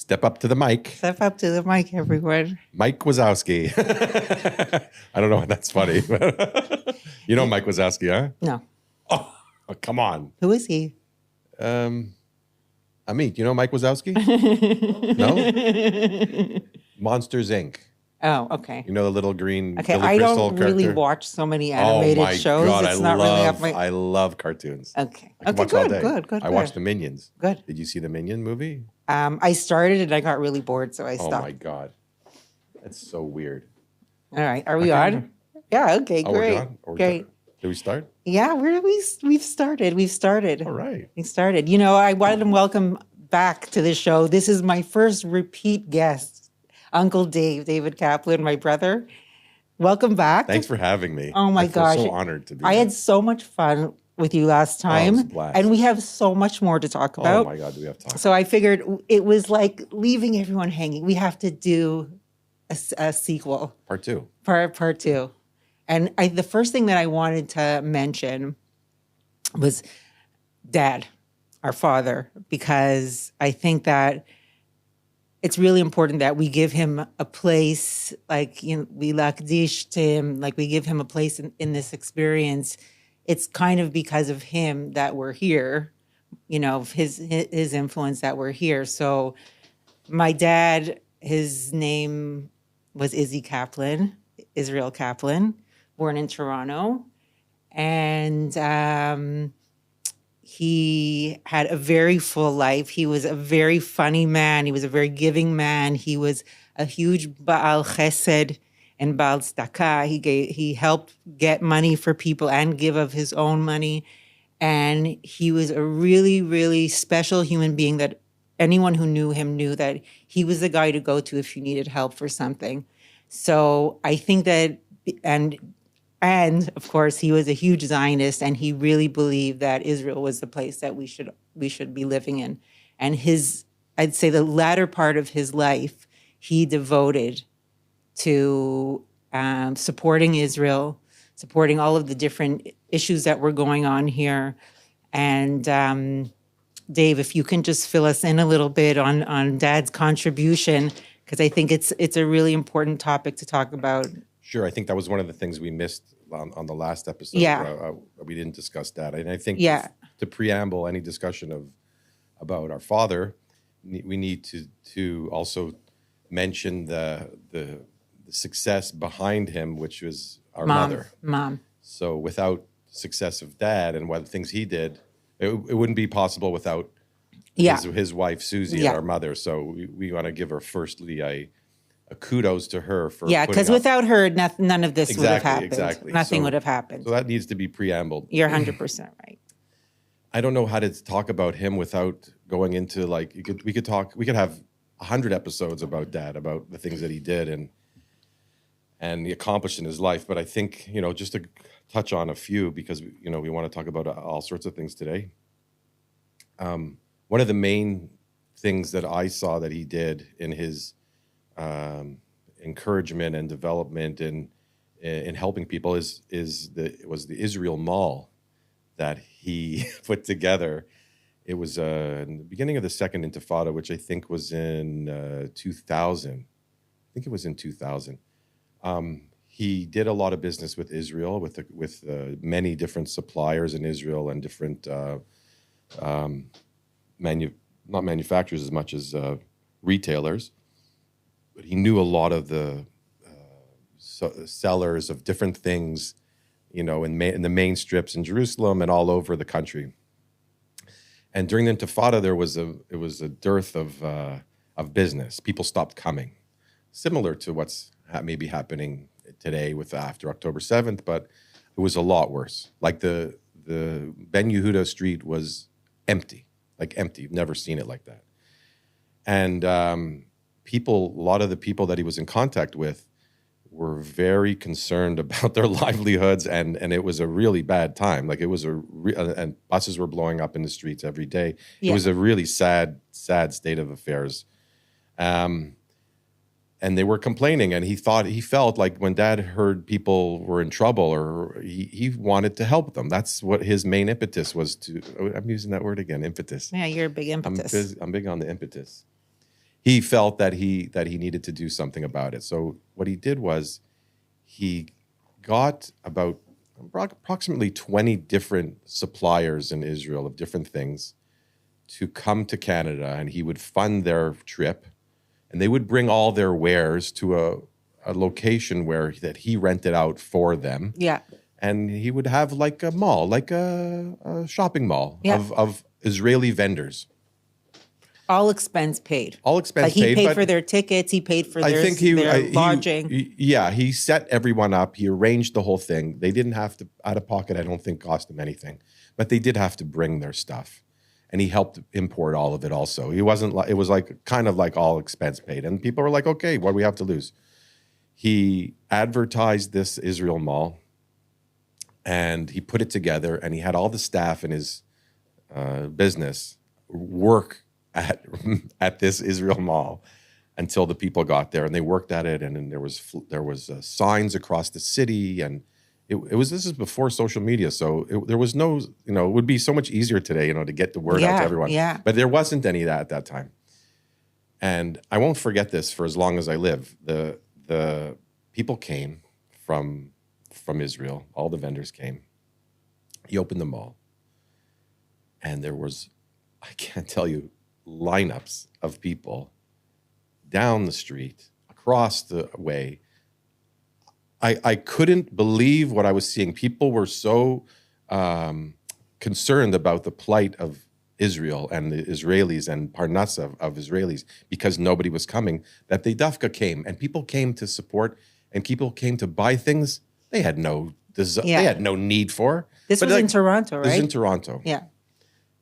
Step up to the mic. Step up to the mic, everyone. Mike Wazowski. I don't know if that's funny. You know Mike Wazowski, huh? No. Oh, come on. Who is he? Amit, you know Mike Wazowski? No? Monsters, Inc. Oh, okay. You know the little green Okay, Billy I Crystal don't character? really watch so many animated shows. God, It's not really up my... I love cartoons. Okay. I can Okay, watch all day. good. I watched the Minions. Good. Did you see the Minion movie? I started and I got really bored, so I stopped. Oh my God. That's so weird. All right. Are we on? Yeah, okay, Oh, great. we're done? Great. Did we start? Yeah, we've started. We've started. All right. We started. You know, I wanted to welcome back to the show. This is my first repeat guest, Uncle Dave, David Kaplan, my brother. Welcome back. Thanks for having me. Oh my gosh. I'm so honored to be I here. had so much fun with you last time. it was a blast. And we have so much more to talk about. Oh my God, do we have time? So I figured it was like leaving everyone hanging. We have to do a sequel. Part two. Part two. And the first thing that I wanted to mention was Dad, our father, because I think that it's really important that we give him a place, like, you know, we lakdish to him, like we give him a place in this experience. It's kind of because of him that we're here, you know, of his influence that we're here. So my dad, his name was Izzy Kaplan, Israel Kaplan, born in Toronto. And he had a very full life. He was a very funny man. He was a very giving man. He was a huge Baal Chesed and Baal Tzedakah. He helped get money for people and give of his own money. And he was a really, really special human being that anyone who knew him knew that he was the guy to go to if you needed help for something. So I think that, and of course, he was a huge Zionist, and he really believed that Israel was the place that we should be living in. And I'd say the latter part of his life, he devoted to supporting Israel, supporting all of the different issues that were going on here. And Dave, if you can just fill us in a little bit on Dad's contribution, because I think it's a really important topic to talk about. Sure. I think that was one of the things we missed on the last episode. Yeah. We didn't discuss that. And I think to preamble any discussion about our father, we need to also mention the success behind him, which was our mother. Mom. So without success of Dad and what things he did, it wouldn't be possible without his wife, Susie, and our mother. So we want to give her firstly a kudos to her for because without her, none of this would have happened. Exactly. Nothing would have happened. So that needs to be preambled. You're 100% right. I don't know how to talk about him without going into like we could have 100 episodes about Dad, about the things that he did and he accomplished in his life. But I think, you know, just to touch on a few, because you know we want to talk about all sorts of things today. One of the main things that I saw that he did in his encouragement and development in helping people was the Israel Mall that he put together. It was in the beginning of the Second Intifada, which I think was in 2000. I think it was in 2000. He did a lot of business with Israel, with many different suppliers in Israel and different not manufacturers as much as retailers. But he knew a lot of the sellers of different things, you know, in the main strips in Jerusalem and all over the country. And during the Intifada, it was a dearth of business. People stopped coming, similar to what's maybe happening today with after October 7th, but it was a lot worse. Like the Ben Yehuda street was empty, like empty. You've never seen it like that. And a lot of the people that he was in contact with were very concerned about their livelihoods, and it was a really bad time. Like it was and buses were blowing up in the streets every day. Yeah. It was a really sad state of affairs. And they were complaining, and he felt like when Dad heard people were in trouble, or he wanted to help them. That's what his main impetus was I'm using that word again, impetus. Yeah, you're a big impetus. I'm big on the impetus. he felt that he needed to do something about it. So what he did was he got about approximately 20 different suppliers in Israel of different things to come to Canada, and he would fund their trip, and they would bring all their wares to a location that he rented out for them. Yeah. And he would have like a mall, like a shopping mall of Israeli vendors. All expense paid. All expense like he paid. paid for their tickets. He paid for their lodging. He set everyone up. He arranged the whole thing. They didn't have to, out of pocket, I don't think cost them anything. But they did have to bring their stuff. And he helped import all of it also. He wasn't like, it was like kind of like all expense paid. And people were like, okay, what do we have to lose? He advertised this Israel mall, and he put it together, and he had all the staff in his business work at this Israel mall until the people got there, and they worked at it, and then there was signs across the city, and this is before social media, so there was no, it would be so much easier today, to get the word out to everyone. Yeah. But there wasn't any of that at that time, and I won't forget this for as long as I live. The people came from Israel. All the vendors came. He opened the mall, and there was, I can't tell you, lineups of people down the street, across the way. I couldn't believe what I was seeing. People were so concerned about the plight of Israel and the Israelis and Parnassa of Israelis because nobody was coming, that they dafka came, and people came to support, and people came to buy things they had no need for. This was in Toronto, right? This was in Toronto. Yeah.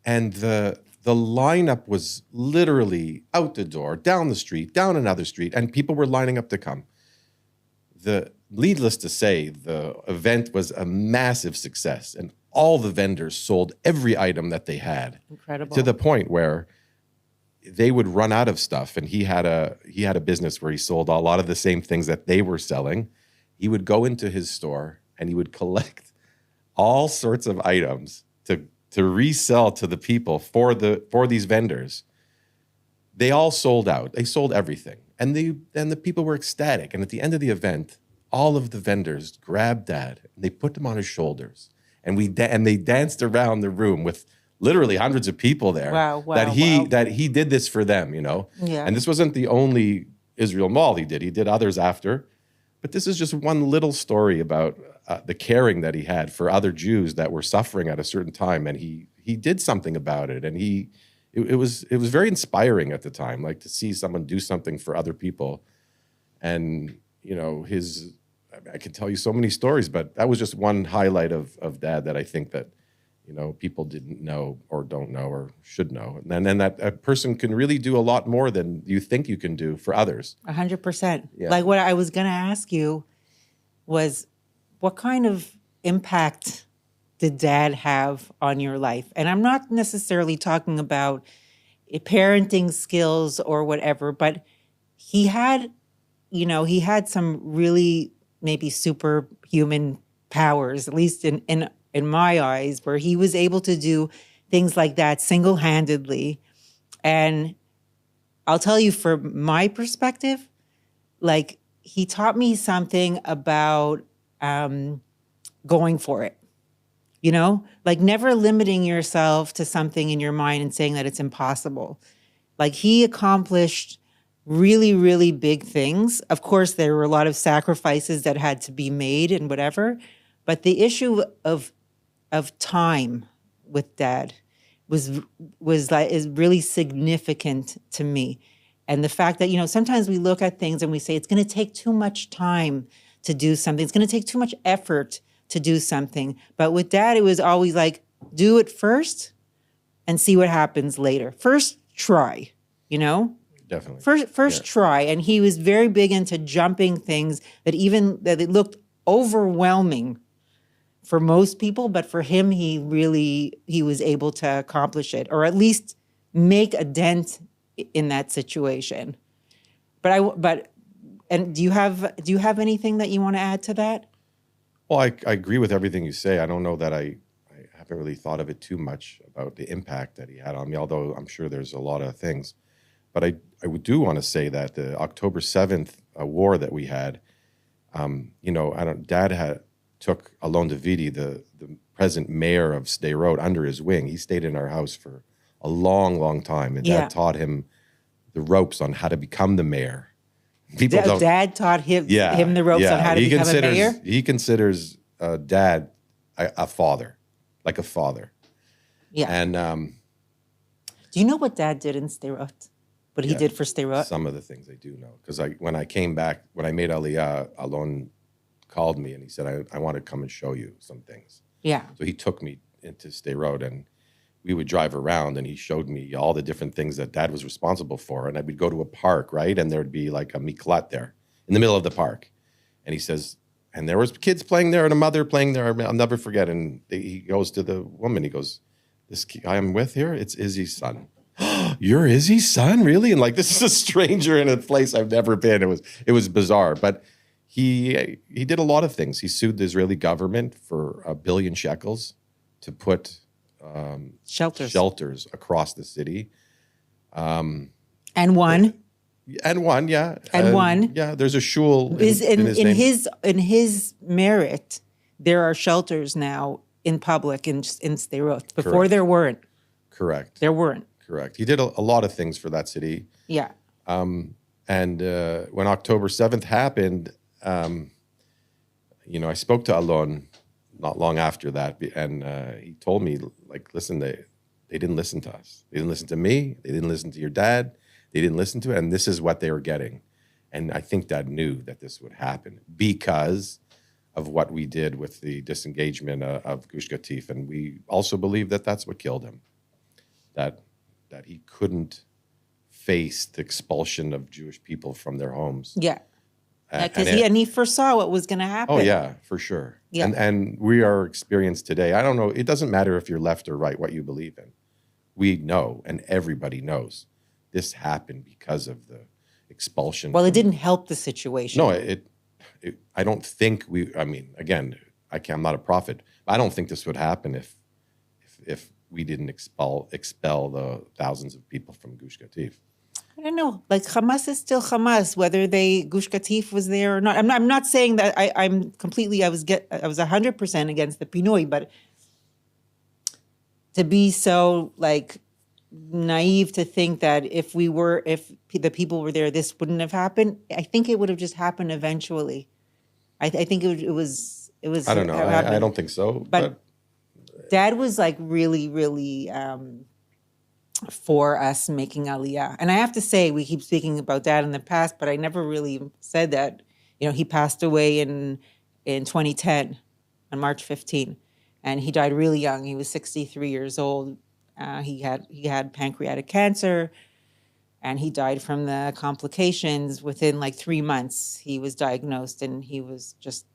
And the lineup was literally out the door, down the street, down another street, and people were lining up to come. Needless to say, the event was a massive success, and all the vendors sold every item that they had. Incredible. To the point where they would run out of stuff, and he had a business where he sold a lot of the same things that they were selling. He would go into his store and he would collect all sorts of items to resell to the people for these vendors. They all sold out. They sold everything, and the people were ecstatic. And at the end of the event, all of the vendors grabbed Dad and they put him on his shoulders, and they danced around the room with literally hundreds of people there. Wow, that he did this for them, Yeah. And this wasn't the only Israel mall he did. He did others after. But this is just one little story about the caring that he had for other Jews that were suffering at a certain time, and he did something about it. And it was very inspiring at the time, like to see someone do something for other people. And I can tell you so many stories, but that was just one highlight of Dad that I think that people didn't know or don't know or should know. And then that a person can really do a lot more than you think you can do for others. 100%. Yeah. Like what I was going to ask you was, what kind of impact did Dad have on your life? And I'm not necessarily talking about parenting skills or whatever, but he had some really maybe superhuman powers, at least in my eyes, where he was able to do things like that single-handedly. And I'll tell you, from my perspective, like, he taught me something about going for it, like never limiting yourself to something in your mind and saying that it's impossible. Like, he accomplished really, really big things. Of course, there were a lot of sacrifices that had to be made and whatever, but the issue of time with Dad is really significant to me. And the fact that, sometimes we look at things and we say, it's going to take too much time to do something. It's going to take too much effort to do something. But with Dad, it was always like, do it first and see what happens later. First, try, Definitely. First try. And he was very big into jumping things that it looked overwhelming for most people, but for him, he was able to accomplish it, or at least make a dent in that situation. And do you have anything that you want to add to that? Well, I agree with everything you say. I don't know that I haven't really thought of it too much about the impact that he had on me, although I'm sure there's a lot of things. But I do want to say that the October 7th war that we had, Dad took Alon Davidi, the present mayor of Sderot, under his wing. He stayed in our house for a long, long time. And Yeah. Dad taught him the ropes on how to become the mayor. People don't. Dad taught him the ropes on how to become a mayor? He considers Dad a father, like a father. Yeah. And do you know what Dad did in Sderot? What he did for Sderot? some of the things I do know. Because when I came back, when I made Aliyah, Alon called me and he said, I want to come and show you some things. Yeah. So he took me into Sderot and we would drive around and he showed me all the different things that Dad was responsible for. And I would go to a park, right? And there'd be like a miklat there in the middle of the park. And he says, and there was kids playing there and a mother playing there. I'll never forget. And he goes to the woman. He goes, this guy I'm with here, it's Izzy's son. You're Izzy's son? Really? And like, this is a stranger in a place I've never been. It was bizarre. But he did a lot of things. He sued the Israeli government for 1 billion shekels to put shelters across the city. And won. And won, yeah. And won. Yeah, there's a shul in his merit, there are shelters now in public in Sderot. Before Correct. there weren't. Correct. There weren't. Correct. He did a lot of things for that city. Yeah. And when October 7th happened, I spoke to Alon not long after that, and he told me, like, listen, they didn't listen to us. They didn't listen to me. They didn't listen to your dad. They didn't listen to it, and this is what they were getting. And I think Dad knew that this would happen because of what we did with the disengagement of Gush Katif, and we also believe that that's what killed him. That he couldn't face the expulsion of Jewish people from their homes. Yeah. Because he foresaw what was going to happen. Oh, yeah, for sure. Yeah. And we are experienced today. I don't know. It doesn't matter if you're left or right, what you believe in. We know, and everybody knows, this happened because of the expulsion. Well, it didn't help the situation. No, I don't think again, I'm not a prophet, but I don't think this would happen if we didn't expel the thousands of people from Gush Katif. I don't know. Like, Hamas is still Hamas, whether Gush Katif was there or not. I'm not saying that I'm completely. I was 100% against the Pinoi, but to be so like naive to think that if the people were there, this wouldn't have happened. I think it would have just happened eventually. I think it was. I don't know. I don't think so. But Dad was like really, really for us making Aliyah. And I have to say, we keep speaking about Dad in the past, but I never really said that. He passed away in 2010 on March 15, and he died really young. He was 63 years old. He had pancreatic cancer, and he died from the complications within like 3 months. He was diagnosed, and he was just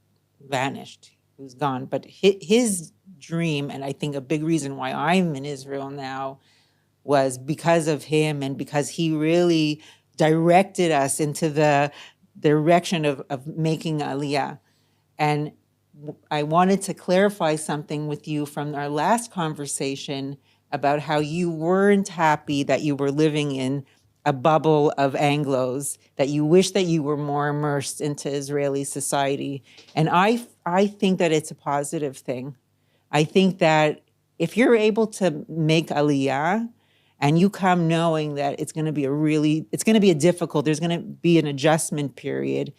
vanished. He was gone. But his dream, and I think a big reason why I'm in Israel now, was because of him and because he really directed us into the direction of making Aliyah. And I wanted to clarify something with you from our last conversation about how you weren't happy that you were living in a bubble of Anglos, that you wish that you were more immersed into Israeli society. And I think that it's a positive thing. I think that if you're able to make Aliyah and you come knowing that it's going to be difficult, there's going to be an adjustment period,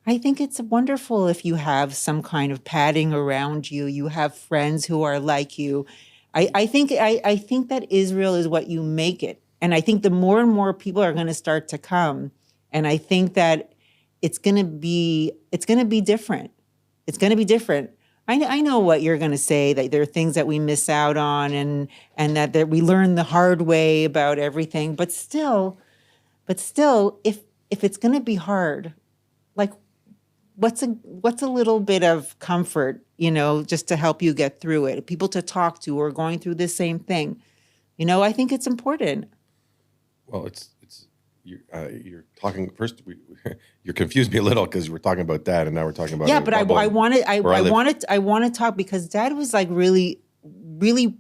I think it's wonderful if you have some kind of padding around you, you have friends who are like you. I think that Israel is what you make it. And I think the more and more people are going to start to come, and I think that it's going to be different. It's going to be different. I know what you're going to say, that there are things that we miss out on and that we learn the hard way about everything. But still, if it's going to be hard, like what's a little bit of comfort, just to help you get through it, people to talk to who are going through the same thing. I think it's important. Well, you're talking first. You confused me a little because we're talking about Dad, and now we're talking about but I want to talk because Dad was like really, really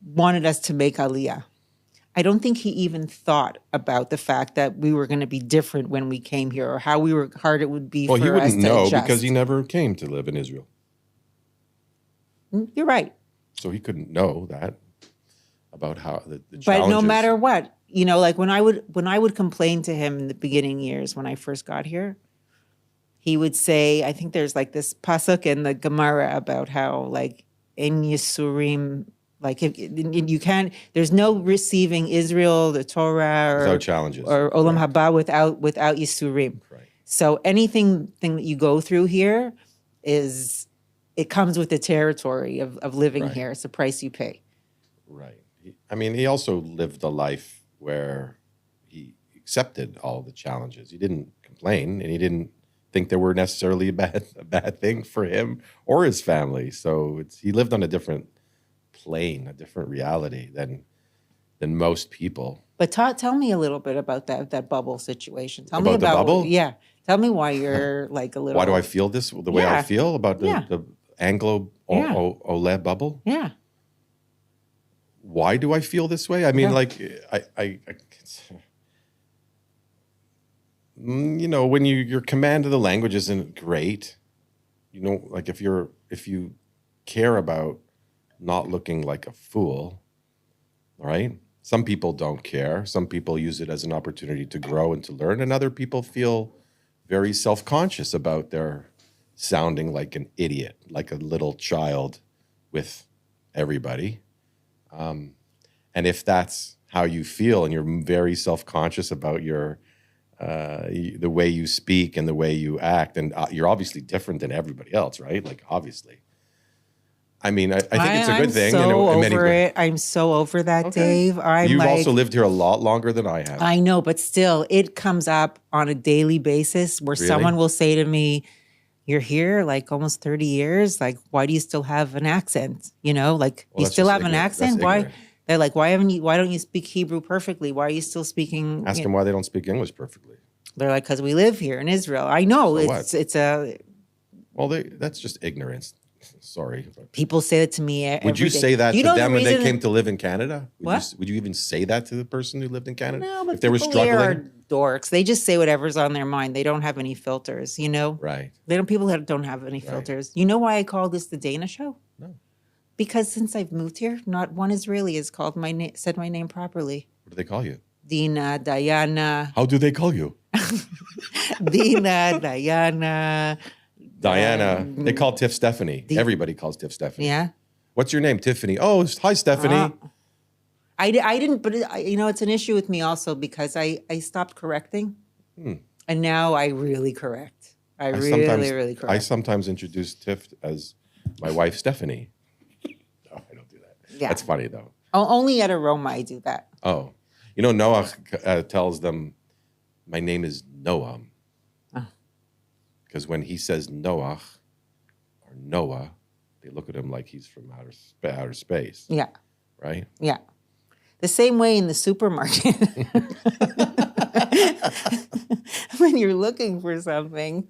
wanted us to make Aliyah, I don't think he even thought about the fact that we were going to be different when we came here, or how hard it would be Well, he for us wouldn't to know adjust. because he never came to live in Israel. You're right. So he couldn't know that about how the But challenges. no matter what, like when I would complain to him in the beginning years when I first got here, he would say, I think there's like this pasuk in the Gemara about how like in Yisurim, like if you can't, there's no receiving Israel, the Torah, or Without challenges. or Olam Correct. Haba without Yisurim. Right. So anything that you go through here it comes with the territory of living Right. here. It's the price you pay. Right. He also lived a life where he accepted all the challenges. He didn't complain, and he didn't think they were necessarily a bad thing for him or his family. So he lived on a different plane, a different reality than most people. But tell me a little bit about that bubble situation. Tell me About the about bubble? Yeah. Tell me why you're like a little. Why do I feel the way I Yeah. feel about Yeah. the Anglo Yeah. Ole bubble? Yeah. Why do I feel this way? I mean, Yeah. like, when your command of the language isn't great, like if you care about not looking like a fool, right? Some people don't care. Some people use it as an opportunity to grow and to learn, and other people feel very self-conscious about their sounding like an idiot, like a little child with everybody. And if that's how you feel, and you're very self-conscious about the way you speak and the way you act, and you're obviously different than everybody else, right? Like, obviously. I mean, I think it's a good thing. I'm so in many over ways. it. I'm so over that, Okay. Dave. You've also lived here a lot longer than I have. I know, but still, it comes up on a daily basis where Really? someone will say to me, "You're here like almost 30 years. Like, why do you still have an accent? Like, Well, you that's still just have an ignorant. That's accent? Why?" ignorant. They're like, "Why don't you speak Hebrew perfectly? Why are you still speaking?" Ask them why they don't speak English perfectly. They're like, "Because we live here in Israel." I know So it's a. Well, that's just ignorance. Sorry. People say that to me every Would you day. say that Do you to know the them when they reason- came to live in Canada? What? Would you even say that to the person who lived in Canada? No, but if they were people here are struggling? dorks. They just say whatever's on their mind. They don't have any filters, Right. People that don't have any filters. You know why I call this the Dayna show? No. Because since I've moved here, not one Israeli has called said my name properly. What do they call you? Dina, Diana, How do they call you? Dina, Diana. Diana. They call Tiff Stephanie. Everybody calls Tiff Stephanie. Yeah. What's your name? Tiffany. Oh, hi, Stephanie. I didn't, but it's an issue with me also because I stopped correcting, and now I really correct. I really correct. I sometimes introduce Tiff as my wife, Stephanie. No, I don't do that. Yeah. That's funny, though. Only at a Roma I do that. Oh. Noah tells them, my name is Noam. Because when he says Noah or Noah, they look at him like he's from outer space. Yeah. Right? Yeah. The same way in the supermarket. When you're looking for something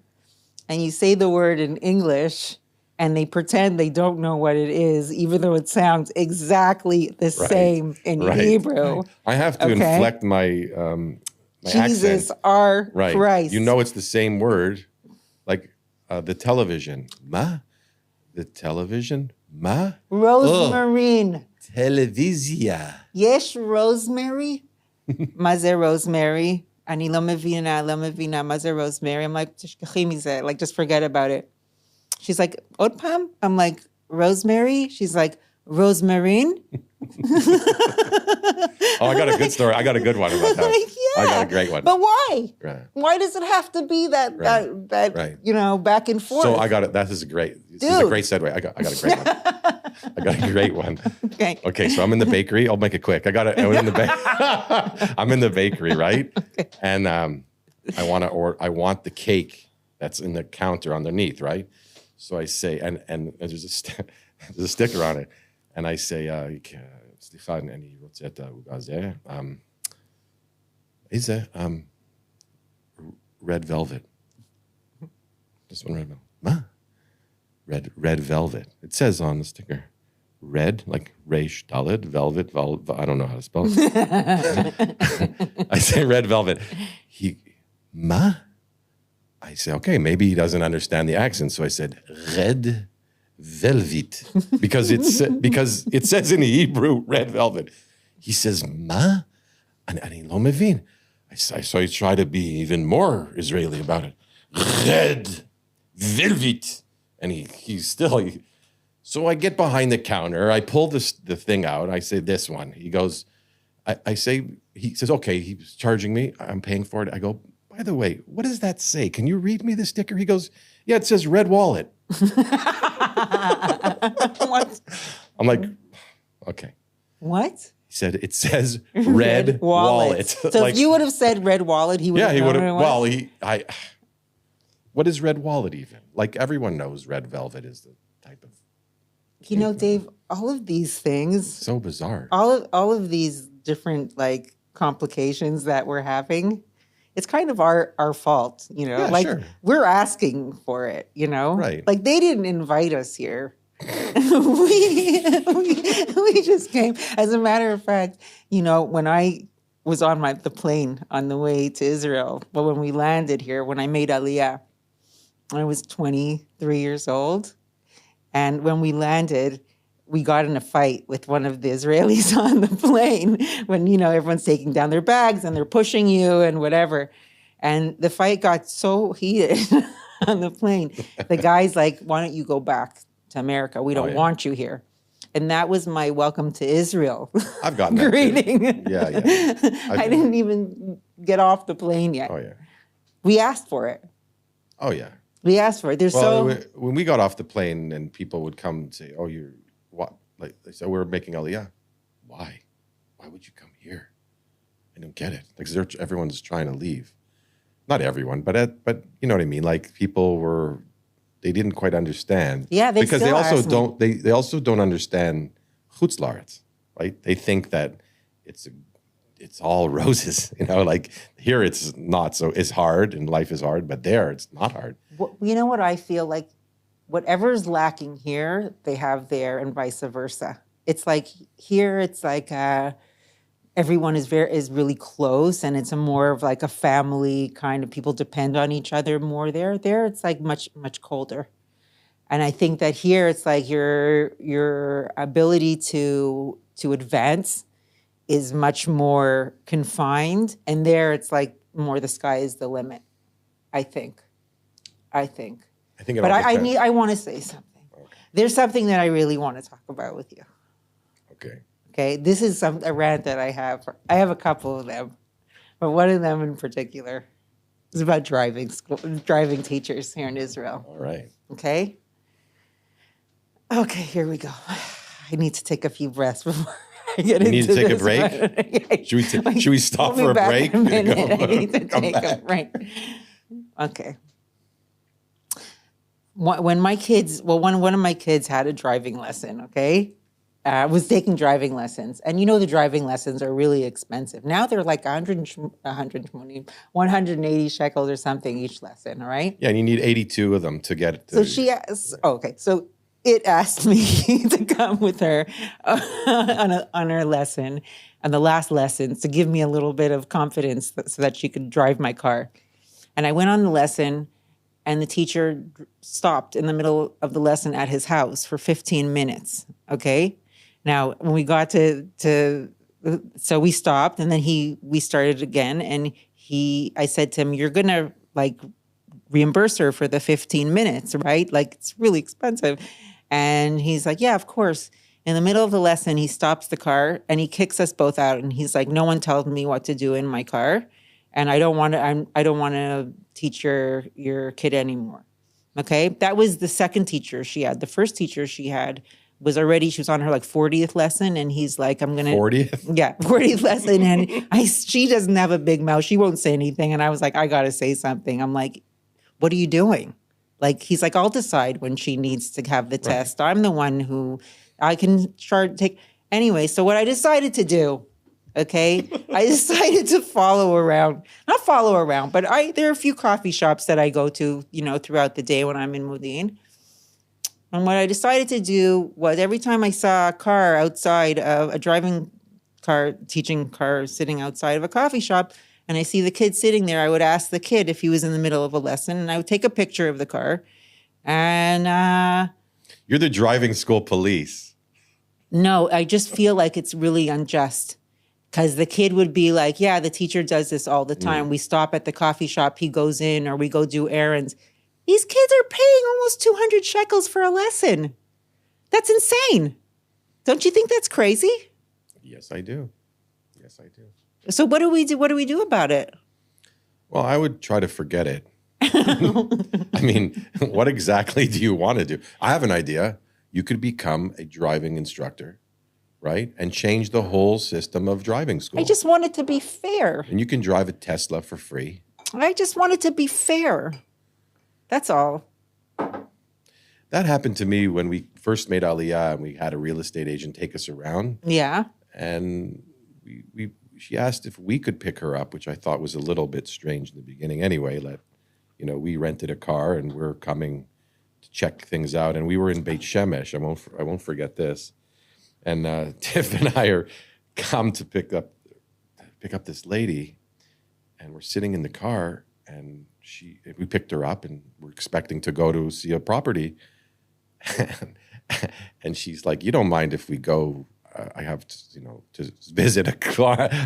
and you say the word in English and they pretend they don't know what it is, even though it sounds exactly the same in Hebrew. I have to inflect my Jesus, accent. our Right. Christ. It's the same word. Like the television. Ma? The television? Ma? Rosemary. Televizia. Yes, rosemary. מה זה rosemary? אני לא מבינה מה זה rosemary. I'm like, תשכחי מזה. Like, just forget about it. She's like, עוד פעם? I'm like, rosemary? She's like, rosmarine? Oh, I got a good story. I got a good one about that. Like, yeah. I got a great one. But why? Right. Why does it have to be that Right. Back and forth? So I got it. This is a great segue. I got a great one. I got a great one. Okay. So I'm in the bakery. I'll make it quick. I'm in the bakery, right? Okay. And I want the cake that's in the counter underneath, right? So I say, and there's a sticker on it, and I say, סליחה, אני רוצה את העוגה הזה. איזה? Red velvet. This one, red velvet. Ma? Red velvet. It says on the sticker, red, like reish dalet, velvet, I don't know how to spell it. I say red velvet. Ma? I say, okay, maybe he doesn't understand the accent. So I said, red velvet, because it says in Hebrew, red velvet. He says, ma? Ani lo mevin. So I try to be even more Israeli about it. Red velvet. And he's still... So I get behind the counter. I pull the thing out. I say, this one. He goes, he says, okay, he's charging me. I'm paying for it. I go, by the way, what does that say? Can you read me the sticker? He goes, yeah, it says red wallet. What? I'm like, okay. What? He said, it says red wallet. So like, if you would have said red wallet, he would have known it was? Well, what is red wallet even? Like, everyone knows red velvet is the type of... You know, Dave, all of these things... So bizarre. All of these different, like, complications that we're having, it's kind of our fault, you know? Yeah, like, sure. we're asking for it, you know? Right. Like, they didn't invite us here. we just came. As a matter of fact, you know, when I was on the plane on the way to Israel, but when we landed here, when I made Aliyah, I was 23 years old. And when we landed, we got in a fight with one of the Israelis on the plane when, you know, everyone's taking down their bags and they're pushing you and whatever. And the fight got so heated on the plane. The guy's like, why don't you go back to America? We don't want you here. And that was my welcome to Israel. I've gotten that greeting. Yeah. I didn't even get off the plane yet. Oh, yeah. We asked for it. Oh, yeah. We asked for it. When we got off the plane and people would come and say, oh, you're what? Like they said, we're making Aliyah. Why? Why would you come here? I don't get it. Like everyone's trying to leave. Not everyone, but you know what I mean? Like people they didn't quite understand. Yeah, because they also don't they also don't understand chutz la'aretz, right? They think that it's all roses, you know, like here it's not, so it's hard and life is hard, but there it's not hard. Well, you know what I feel like? Whatever's lacking here, they have there, and vice versa. It's like here, it's like everyone is really close, and it's more of like a family kind of, people depend on each other more. There, it's like much colder. And I think that here, it's like your ability to advance is much more confined, and there it's like more the sky is the limit. I think. But I want to say something. Okay. There's something that I really want to talk about with you. Okay. This is a rant that I have. I have a couple of them, but one of them in particular is about driving teachers here in Israel. All right. Okay, here we go. I need to take a few breaths before I get into this. You need to take a break? Should we stop for a break? I need to take a break. Okay. When my kids, one of my kids had a driving lesson, okay? Was taking driving lessons. And you know the driving lessons are really expensive. Now they're like 180 shekels or something each lesson, all right? Yeah, and you need 82 of them to get it. So she asked, so it asked me to come with her on her lesson, on the last lesson, to give me a little bit of confidence so that she could drive my car. And I went on the lesson, and the teacher stopped in the middle of the lesson at his house for 15 minutes, okay? Now, when we got so we stopped, and then we started again, and I said to him, you're going to, like, reimburse her for the 15 minutes, right? Like, it's really expensive. And he's like, yeah, of course. In the middle of the lesson, he stops the car, and he kicks us both out, and he's like, no one tells me what to do in my car, and I don't want to teach your kid anymore. Okay? That was the second teacher she had. The first teacher she had she was on her like 40th lesson, and he's like, I'm gonna 40th? Yeah, 40th lesson. And she doesn't have a big mouth. She won't say anything. And I was like, I gotta say something. I'm like, what are you doing? Like, he's like, I'll decide when she needs to have the test. I'm the one who I can take. Anyway, so what I decided to do, okay, I decided to not follow around, but there are a few coffee shops that I go to, you know, throughout the day when I'm in Modi'in. And what I decided to do was every time I saw a car outside of a driving car, teaching car sitting outside of a coffee shop, and I see the kid sitting there, I would ask the kid if he was in the middle of a lesson, and I would take a picture of the car. And You're the driving school police. no, I just feel like it's really unjust. Because the kid would be like, yeah, the teacher does this all the time. We stop at the coffee shop, he goes in, or we go do errands. These kids are paying almost 200 shekels for a lesson. That's insane. Don't you think that's crazy? Yes, I do. Yes, I do. So what do we do? What do we do about it? Well, I would try to forget it. I mean, what exactly do you want to do? I have an idea. You could become a driving instructor, right? And change the whole system of driving school. I just want it to be fair. And you can drive a Tesla for free. I just want it to be fair. That's all. That happened to me when we first made Aliyah and we had a real estate agent take us around. Yeah. And she asked if we could pick her up, which I thought was a little bit strange in the beginning. Anyway, we rented a car and we're coming to check things out. And we were in Beit Shemesh. I won't forget this. And Tiff and I are come to pick up this lady, and we're sitting in the car, and we picked her up, and we're expecting to go to see a property, and she's like, "You don't mind if we go? I have to visit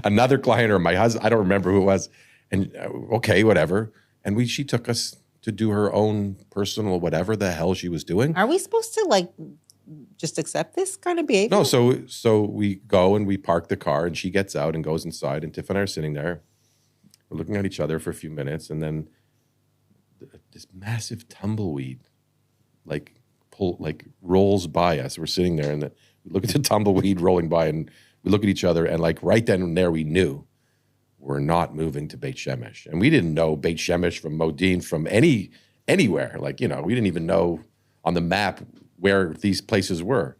another client or my husband. I don't remember who it was." And okay, whatever. And she took us to do her own personal whatever the hell she was doing. Are we supposed to just accept this kind of behavior? No, so we go and we park the car, and she gets out and goes inside, and Tiff and I are sitting there. We're looking at each other for a few minutes, and then this massive tumbleweed rolls by us. We're sitting there, and we look at the tumbleweed rolling by, and we look at each other, and right then and there we knew we're not moving to Beit Shemesh. And we didn't know Beit Shemesh from Modin from anywhere. We didn't even know on the map where these places were,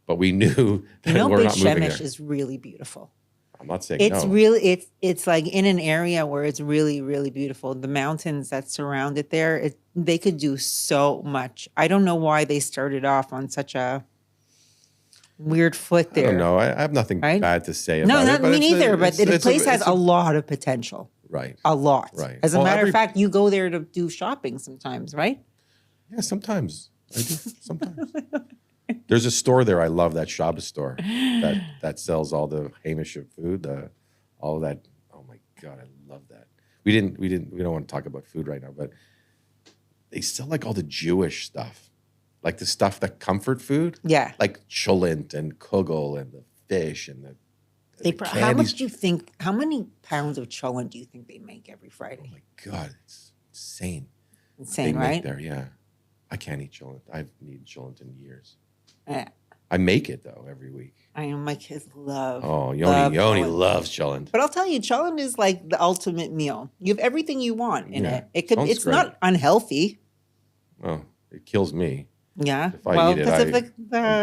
but we knew that we're Beit not moving Shemesh there. is really beautiful. I'm not saying It's no. really it's like in an area where it's really, really beautiful. The mountains that surround it there, they could do so much. I don't know why they started off on such a weird foot there. I don't know. I have nothing Right? bad to say No, about it. not but me it's neither. But the place has it's a lot of potential. right. A lot. Right. As a Well, matter of fact, you go there to do shopping sometimes, right? Yeah, sometimes I do. Sometimes there's a store there. I love that Shabbos store that sells all the Hamish food. All of that. Oh my God, I love that. We don't want to talk about food right now, but they sell all the Jewish stuff, like the stuff that comfort food. Yeah. Like cholent and kugel and the fish and the How candies. much do you think? How many pounds of cholent do you think they make every Friday? Oh my God, it's insane. Insane, They make right? there, yeah. I can't eat cholent. I've eaten cholent in years. Yeah. I make it though every week. I know my kids love. Oh, love Yoni cholent. loves cholent. But I'll tell you, cholent is like the ultimate meal. You have everything you want in Yeah, it. cholent's It's great. not unhealthy. Oh, it kills me. Yeah. If I eat it, because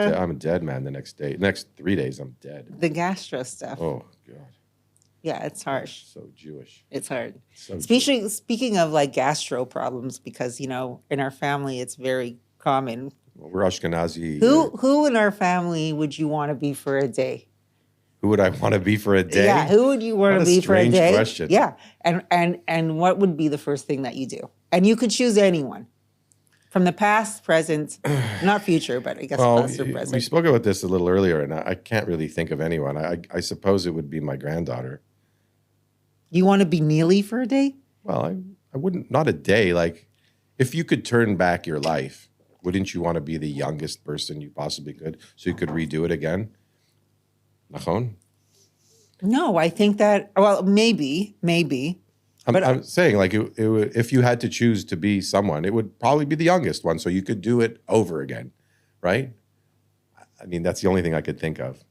of I'm a dead man the next day. Next 3 days, I'm dead. the gastro stuff. Oh God, Yeah, it's harsh. so Jewish. It's hard. So Speaking of gastro problems, because in our family it's very common. Well, we're Ashkenazi. Who in our family would you want to be for a day? Who would I want to be for a day? Yeah, who would you want What to a be for a strange day? question. Yeah, and what would be the first thing that you do? And you could choose anyone from the past, present, not future, but I guess Well, past or we present. spoke about this a little earlier, and I can't really think of anyone. I suppose it would be my granddaughter. You want to be Neely for a day? Well, I wouldn't, not a day. If you could turn back your life, wouldn't you want to be the youngest person you possibly could so you could redo it again? Nachon? No, I think that. Well, maybe. I'm saying, if you had to choose to be someone, it would probably be the youngest one, so you could do it over again, right? I mean, that's the only thing I could think of.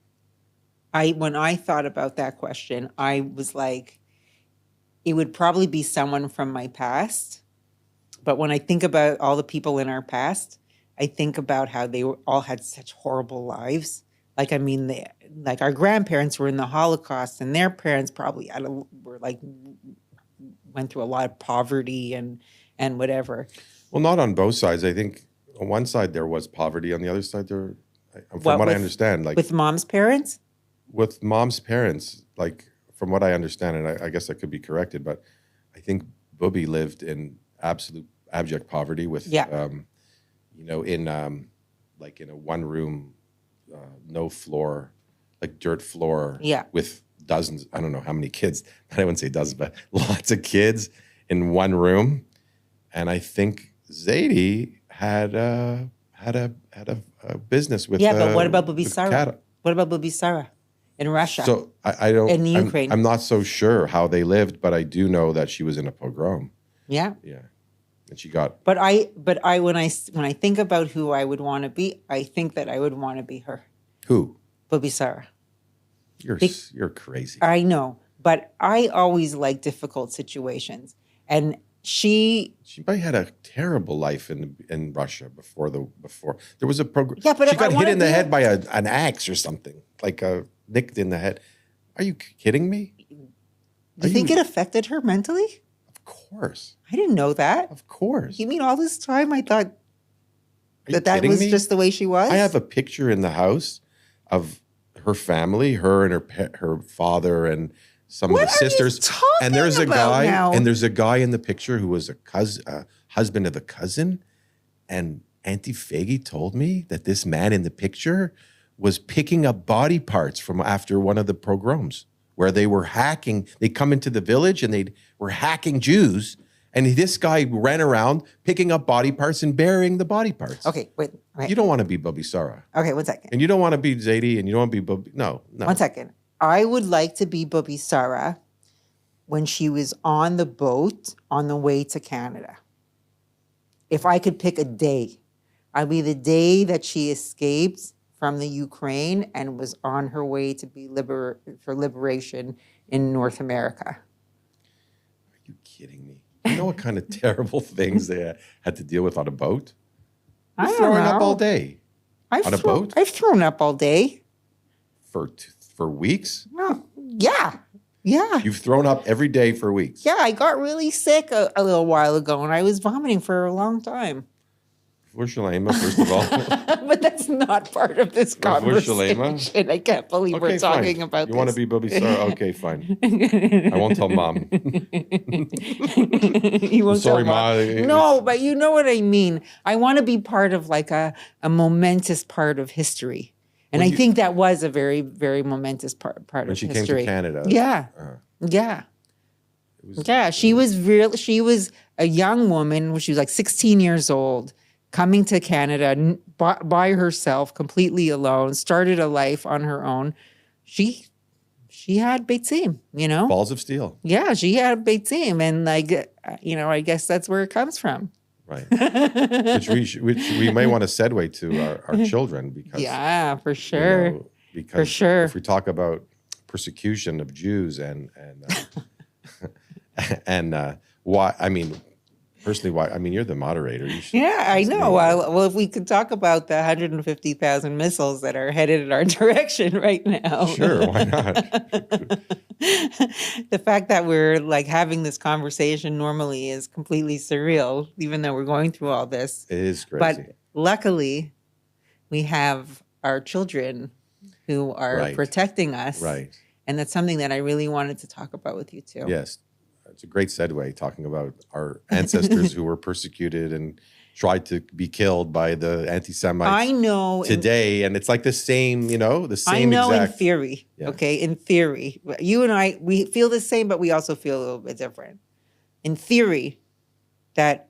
When I thought about that question, I was like, it would probably be someone from my past. But when I think about all the people in our past, I think about how they all had such horrible lives. Our grandparents were in the Holocaust, and their parents probably went through a lot of poverty and whatever. Well, not on both sides. I think on one side there was poverty, on the other side there, from What, what I with understand, like with mom's parents? with mom's parents, like from what I understand, and I guess I could be corrected, but I think Bubby lived in absolute abject poverty with, Yeah. in like in a one room, no floor, like dirt floor, Yeah. with dozens. I don't know how many kids. I wouldn't say dozens, but lots of kids in one room. And I think Zadie had a business with Yeah, but what about Babi with Sarah? cattle. What about Babi Sarah in Russia? So I don't. In Ukraine. I'm not so sure how they lived, but I do know that she was in a pogrom. Yeah. Yeah, and she got. But when I think about who I would want to be, I think that I would want to be her, Who? Babi Sarah. You're crazy. I know, but I always like difficult situations, and she She had a terrible life in Russia before there was a program. Yeah, but she if I got hit wanna in the be head by an axe or something, like nicked in the head. Are you kidding me? Do you think it affected her mentally? Of course, I didn't know that. of course. You mean all this time I thought Are you that kidding was me? just the way she was? I have a picture in the house of her family, her and her father and some What of the are you sisters. talking And there's a about guy, now? and there's a guy in the picture who was a husband of a cousin. And Auntie Faggy told me that this man in the picture was picking up body parts from after one of the pogroms where they were hacking. They come into the village and they were hacking Jews. And this guy ran around picking up body parts and burying the body parts. Okay, wait. You don't want to be Bubby Sarah. Okay, 1 second. And you don't want to be Zadie, and you don't want to be Bubby. No. 1 second. I would like to be Babi Sarah when she was on the boat on the way to Canada. If I could pick a day, I'd be the day that she escaped from the Ukraine and was on her way to be for liberation in North America. Are you kidding me? You know what kind of terrible things they had to deal with on a boat? I You're don't throwing up know. all day on a boat I've thrown up all day. for weeks. No. Yeah. Yeah. You've thrown up every day for weeks. Yeah, I got really sick a little while ago and I was vomiting for a long time. For Shalema, first of all. But that's not part of this conversation. I can't believe we're talking about you this. want to be Bubby Sarah? Okay, fine. I won't tell Mom. You won't Sorry, tell Mom. Ma. No, but you know what I mean. I want to be part of like a momentous part of history. And I think that was a very, very momentous part of When she history. came to Canada. Yeah. Yeah. Yeah. She was a young woman when she was like 16 years old, coming to Canada by herself, completely alone, started a life on her own. She had beitzim, you know? Balls of steel. Yeah, she had beitzim. And like, I guess that's where it comes from. Right. which we may want to segue to our children because Yeah, for sure. Because For sure. if we talk about persecution of Jews and why, I mean, personally, why, I mean, you're the moderator. You should, Yeah, I know. Well, if we could talk about the 150,000 missiles that are headed in our direction right now. Sure, why not? The fact that we're like having this conversation normally is completely surreal, even though we're going through all this. It is crazy. But luckily, we have our children who are protecting us. Right. And that's something that I really wanted to talk about with you too. Yes. It's a great segue talking about our ancestors who were persecuted and tried to be killed by the anti-Semites. I know today, and it's like the same, the same. I know exact, in theory, okay, in theory, you and I, we feel the same, but we also feel a little bit different. In theory, that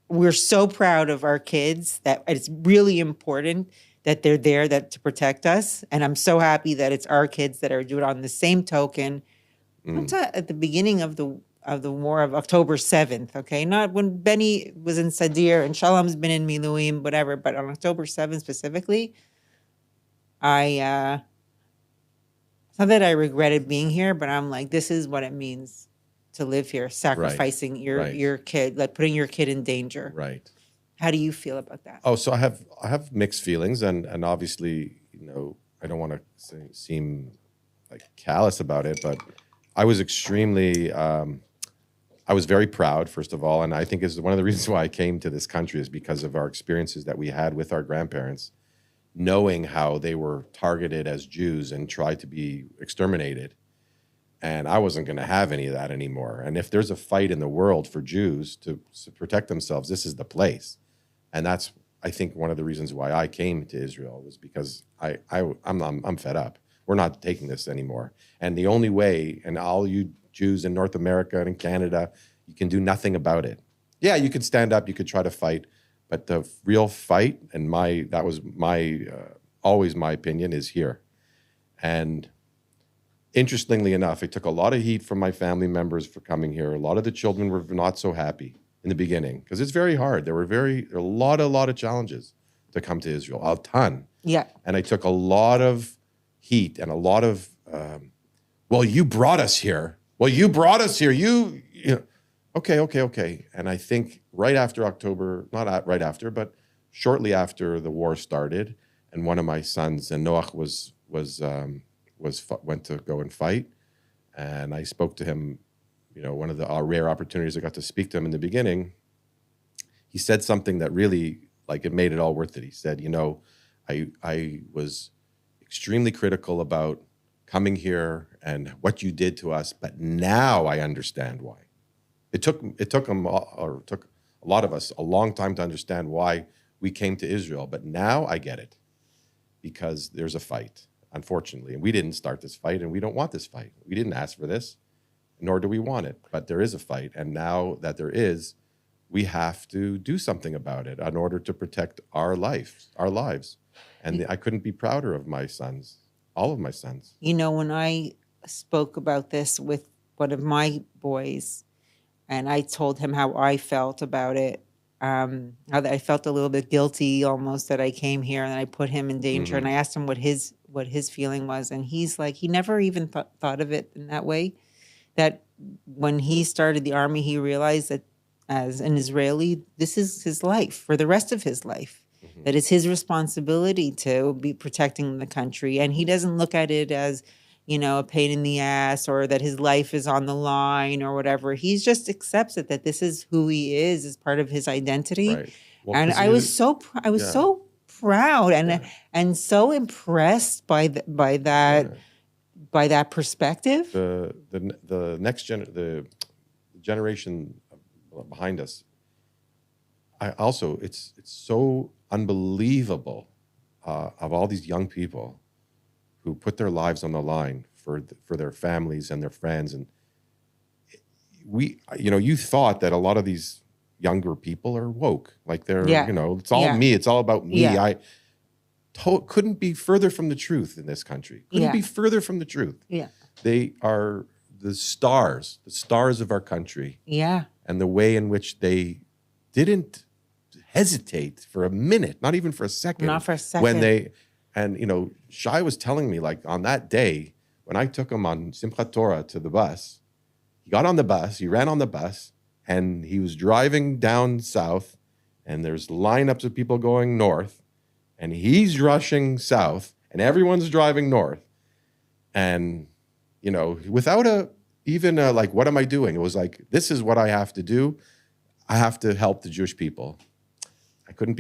we're so proud of our kids that it's really important that they're there to protect us, and I'm so happy that it's our kids that are doing it. On the same token, at the beginning of the war of October 7th, okay? Not when Benny was in Sadir and Shalom's been in Miluim, whatever, but on October 7th specifically, it's not that I regretted being here, but I'm like, this is what it means to live here, sacrificing your kid, like putting your kid in danger. Right. How do you feel about that? Oh, so I have mixed feelings, and obviously, I don't want to seem like callous about it, but I was extremely I was very proud, first of all, and I think is one of the reasons why I came to this country is because of our experiences that we had with our grandparents, knowing how they were targeted as Jews and tried to be exterminated. And I wasn't going to have any of that anymore. And if there's a fight in the world for Jews to protect themselves, this is the place. And that's, I think, one of the reasons why I came to Israel was because I'm fed up. We're not taking this anymore. And the only way, and all you Jews in North America and in Canada, you can do nothing about it. Yeah, you could stand up, you could try to fight, but the real fight, and that was always my opinion, is here. And interestingly enough, it took a lot of heat from my family members for coming here. A lot of the children were not so happy in the beginning because it's very hard. There were a lot of challenges to come to Israel, a ton. Yeah. And I took a lot of heat and a lot of, well, you brought us here. Well, you brought us here. You know, okay. And I think right after October, not right after, but shortly after the war started, and one of my sons, and Noach went to go and fight, and I spoke to him. You know, one of the rare opportunities I got to speak to him in the beginning. He said something that really, like, it made it all worth it. He said, you know, I was extremely critical about coming here and what you did to us, but now I understand why. It took a lot of us a long time to understand why we came to Israel, but now I get it, because there's a fight, unfortunately, and we didn't start this fight, and we don't want this fight. We didn't ask for this, nor do we want it, but there is a fight, and now that there is, we have to do something about it in order to protect our lives. And I couldn't be prouder of my sons, all of my sons. You know, when I spoke about this with one of my boys, and I told him how I felt about it, how I felt a little bit guilty almost that I came here and I put him in danger. And I asked him what his feeling was, and he's like, he never even thought of it in that way. That when he started the army, he realized that as an Israeli, this is his life for the rest of his life. That it's his responsibility to be protecting the country. And he doesn't look at it as, you know, a pain in the ass or that his life is on the line or whatever. He just accepts it, that this is who he is as part of his identity. Right. Well, and I was so proud and so impressed by that perspective. The next the generation behind us, it's so unbelievable of all these young people who put their lives on the line for their families and their friends. And you thought that a lot of these younger people are woke, like they're, it's all me, it's all about me. Yeah. I couldn't be further from the truth in this country. Couldn't be further from the truth. Yeah. They are the stars of our country. Yeah. And the way in which they didn't hesitate for a minute, not even for a second. Not for a second. When Shai was telling me, like, on that day, when I took him on Simchat Torah to the bus, he got on the bus, he ran on the bus, and he was driving down south, and there's lineups of people going north, and he's rushing south, and everyone's driving north. And, without like, what am I doing? It was like, this is what I have to do. I have to help the Jewish people. I couldn't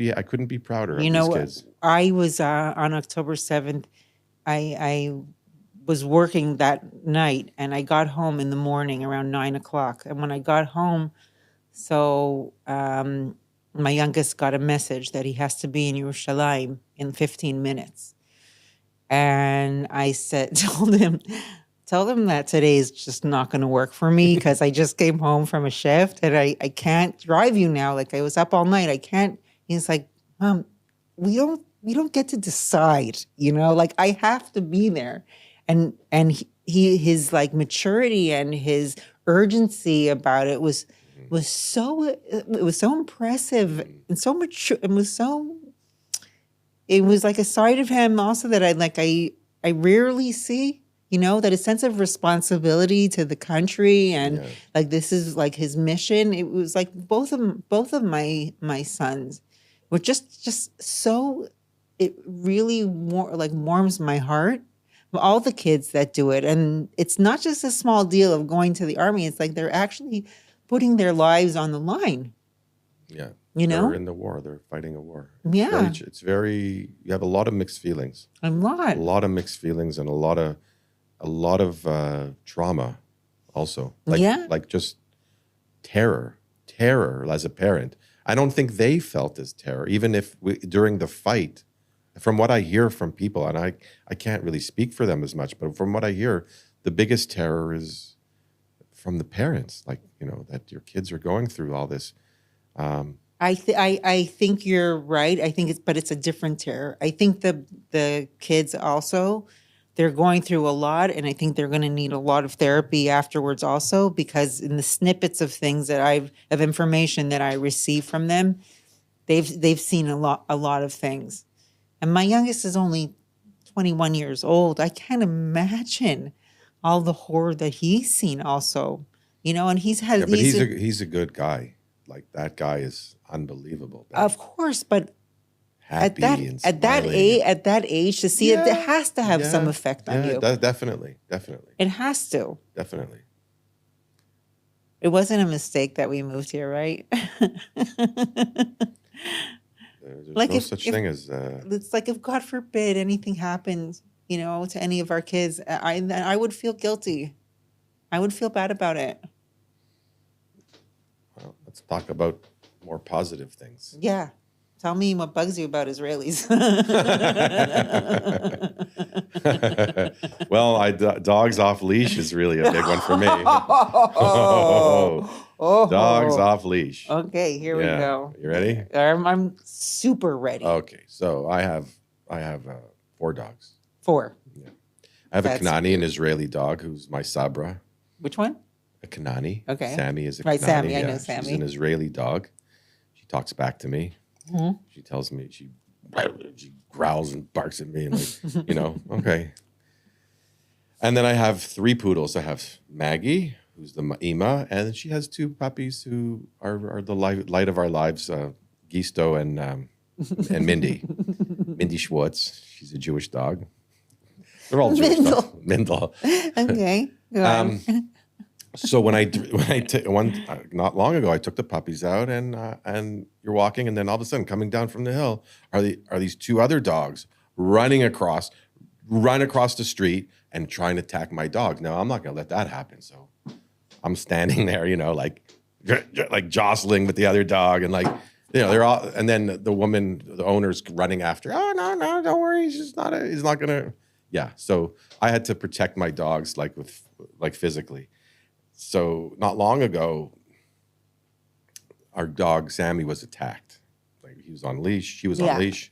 be prouder of these kids. I was on October 7th. I was working that night, and I got home in the morning around 9:00. And when I got home, my youngest got a message that he has to be in Yerushalayim in 15 minutes. And I told him that today is just not going to work for me because I just came home from a shift and I can't drive you now. Like, I was up all night. I can't. He's like, Mom, we don't get to decide, like, I have to be there. And his like maturity and his urgency about it was so impressive and so mature, and it was like a side of him also that I rarely see. That a sense of responsibility to the country and like this is like his mission. It was like both of my sons were just so, it really warms my heart. All the kids that do it, and it's not just a small deal of going to the army. It's like they're actually putting their lives on the line. Yeah. You know? They're in the war. They're fighting a war. Yeah. You have a lot of mixed feelings. A lot. A lot of mixed feelings and a lot of trauma also. Like just terror as a parent. I don't think they felt as terror, even if during the fight, from what I hear from people, and I can't really speak for them as much, but from what I hear, the biggest terror is from the parents, like, that your kids are going through all this. I think you're right. I think it's a different terror. I think the kids also, they're going through a lot, and I think they're going to need a lot of therapy afterwards also, because in the snippets of things of information that I receive from them, they've seen a lot of things. And my youngest is only 21 years old. I can't imagine all the horror that he's seen also, and he's a good guy. Like, that guy is unbelievable. Of course, but happy and at that age to see it has to have some effect on you. Definitely. It has to. Definitely. It wasn't a mistake that we moved here, right? There's no such thing as. It's like, if God forbid anything happened, to any of our kids, I would feel guilty. I would feel bad about it. Well, let's talk about more positive things. Yeah. Tell me what bugs you about Israelis. Well, dogs off leash is really a big one for me. Dogs off leash. Okay, here we go. You ready? I'm super ready. Okay, so I have 4 dogs. 4. Yeah, I have a Kanani, an Israeli dog, who's my Sabra. Which one? A Kanani. Okay. Sammy is a Kanani. Right, Sammy. I know Sammy. She's an Israeli dog. She talks back to me. Mm-hmm. She tells me, she growls and barks at me, and okay. And then I have 3 poodles. I have Maggie, who's the Ima, and she has 2 puppies who are the light of our lives, Gisto and Mindy. Mindy Schwartz. She's a Jewish dog. They're all Jewish dogs. Mindel. Okay. Go on. So not long ago, I took the puppies out, and you're walking, and then all of a sudden, coming down from the hill, are these 2 other dogs run across the street and trying to attack my dog. Now, I'm not going to let that happen. So I'm standing there, like jostling with the other dog, and they're all, and then the owner's running after. Oh, no, don't worry, he's not going to. Yeah. So I had to protect my dogs, physically. So not long ago, our dog Sammy was attacked. He was on leash. She was on leash.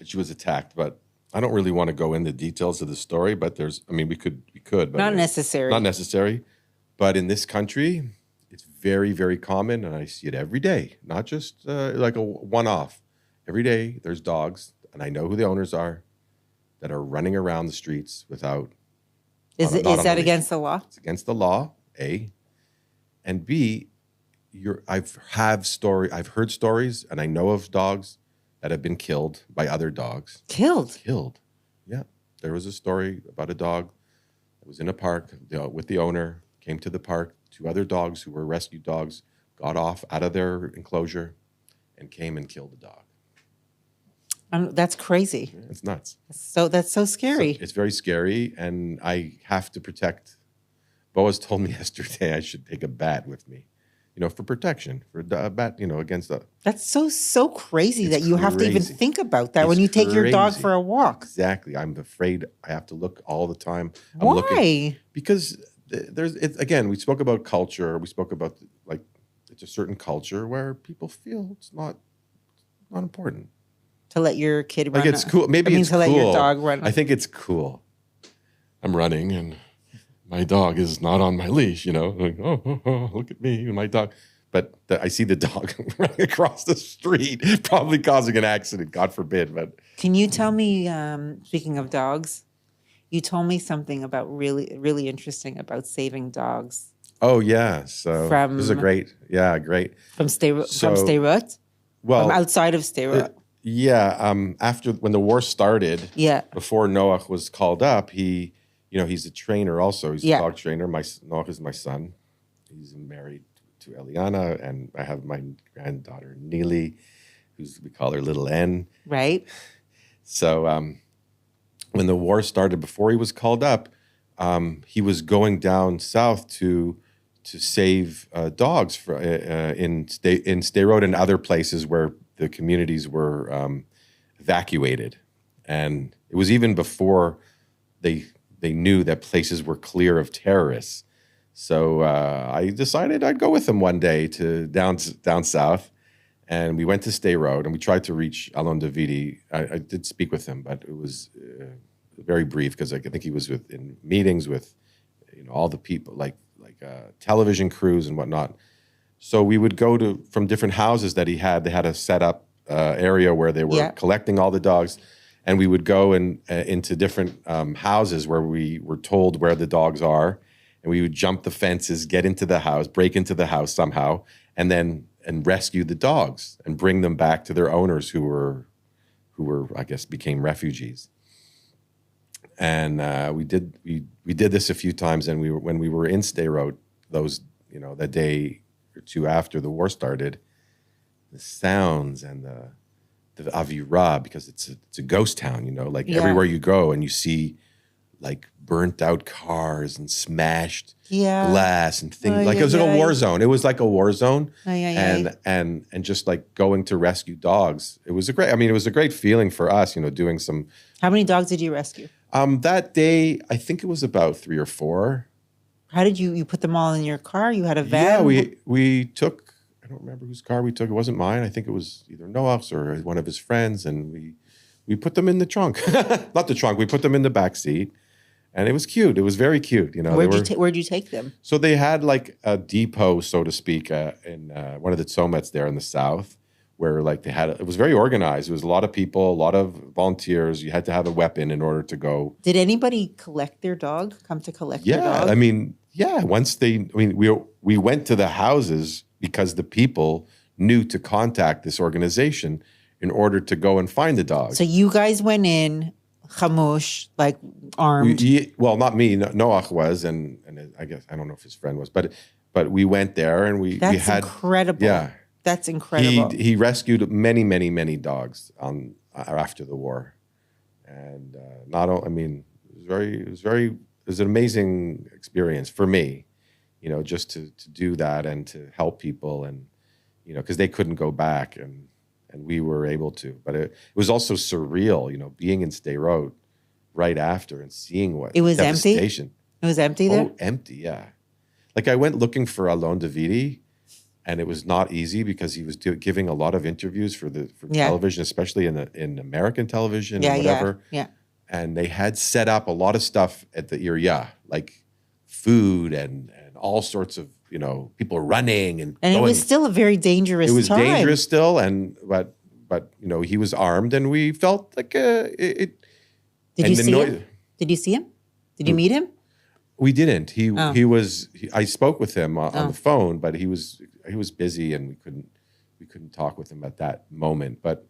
She was attacked, but I don't really want to go into details of the story. But we could, but not necessary. Not necessary. But in this country, it's very, very common, and I see it every day. Not just like a one-off. Every day, there's dogs, and I know who the owners are, that are running around the streets without. Is that against the law? It's against the law, A. And B, I've heard stories, and I know of dogs that have been killed by other dogs. Killed? Killed. Yeah. There was a story about a dog that was in a park with the owner, came to the park. 2 other dogs who were rescue dogs got off out of their enclosure and came and killed the dog. That's crazy. Yeah, it's nuts. That's so scary. So it's very scary, and I have to protect. Boaz told me yesterday I should take a bat with me, for protection, for a bat, against the. That's so crazy that you have to even think about that when you take your dog for a walk. Exactly. I'm afraid I have to look all the time. Why? Because again, we spoke about culture. We spoke about it's a certain culture where people feel it's not important. To let your kid run. It's cool. Maybe it's cool. To let your dog run. I think it's cool. I'm running and my dog is not on my leash, oh, look at me and my dog. But I see the dog running across the street, probably causing an accident, God forbid. But can you tell me, speaking of dogs, you told me something about really, really interesting about saving dogs. Oh, yeah. So this is great. From Sderot? Well, from outside of Sderot. After when the war started, before Noach was called up, he's a trainer also. He's a dog trainer. Noach is my son. he's married to Eliana, and I have my granddaughter Neely, we call her Little N. Right. So when the war started, before he was called up, he was going down south to save dogs in Stay Road and other places where the communities were evacuated. And it was even before they knew that places were clear of terrorists. So I decided I'd go with him one day to down south. And we went to Stay Road, and we tried to reach Alon Davidi. I did speak with him, but it was very brief because I think he was in meetings with all the people, like television crews and whatnot. So we would go from different houses that he had. They had a set up area where they were collecting all the dogs, and we would go into different houses where we were told where the dogs are, and we would jump the fences, get into the house, break into the house somehow, and rescue the dogs and bring them back to their owners who were I guess became refugees. And we did this a few times. And when we were in Stay Road, that day or two after the war started, the sounds and the avira, because it's a ghost town, everywhere you go and you see like burnt out cars and smashed glass and things. It was like a war zone. It was like a war zone. And just like going to rescue dogs. It was a great feeling for us, doing some. How many dogs did you rescue? That day, I think it was about 3 or 4. How did you put them all in your car? You had a van? Yeah, we took, I don't remember whose car we took. It wasn't mine. I think it was either Noah's or one of his friends. And we put them in the trunk. Not the trunk. We put them in the back seat. And it was cute. It was very cute. Where'd you take them? So they had like a depot, so to speak, in one of the tzomets there in the south, where like it was very organized. It was a lot of people, a lot of volunteers. You had to have a weapon in order to go. Did anybody collect their dog? Come to collect their dog? Once we went to the houses because the people knew to contact this organization in order to go and find the dog. So you guys went in. Chamush, like armed. Not me. Noach was, and I guess I don't know if his friend was, but we went there and we had incredible. Yeah, that's incredible. He rescued many, many, many dogs after the war, and it was an amazing experience for me, just to do that and to help people, and because they couldn't go back and we were able to. But it was also surreal, being in Stay Road right after and seeing what it was devastation. Empty. It was empty there. Oh, empty, yeah. Like I went looking for Alon Davidi, and it was not easy because he was giving a lot of interviews for television, especially in American television and whatever. Yeah. And they had set up a lot of stuff at the area, like food and all sorts of people running and it was still a very dangerous time. It was dangerous still, but he was armed, and we felt like it. Did you see him? Did you see him? Did you meet him? We didn't. I spoke with him on the phone, but he was busy, and we couldn't talk with him at that moment. But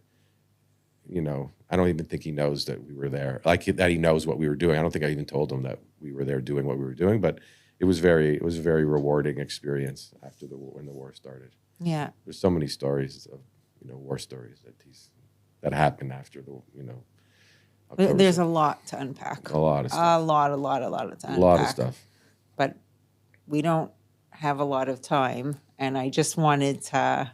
I don't even think he knows that we were there. Like that, he knows what we were doing. I don't think I even told him that we were there doing what we were doing, but. It was a very rewarding experience when the war started. Yeah, there's so many stories of war stories that happened after the October. There's a lot to unpack. A lot of stuff. A lot to unpack. A lot of stuff. But we don't have a lot of time, and I just wanted to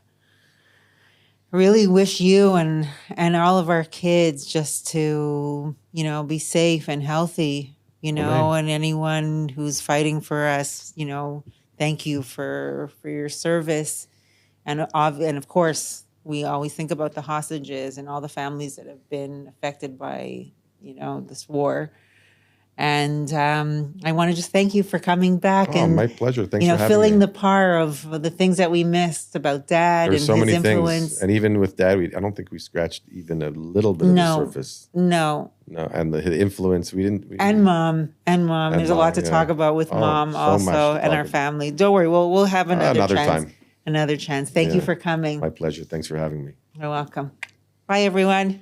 really wish you and all of our kids just to be safe and healthy. And anyone who's fighting for us, thank you for your service. And of course, we always think about the hostages and all the families that have been affected by, this war. And I want to just thank you for coming back and my pleasure. Thanks for having filling me. the par of the things that we missed about Dad There's and so his many influence. Things. And even with Dad, I don't think we scratched even a little bit of the surface. No. And the influence and mom. There's a lot to talk about with Mom also and our family. Don't worry, we'll have another chance. Time. Another chance. Thank you for coming. My pleasure. Thanks for having me. You're welcome. Bye, everyone.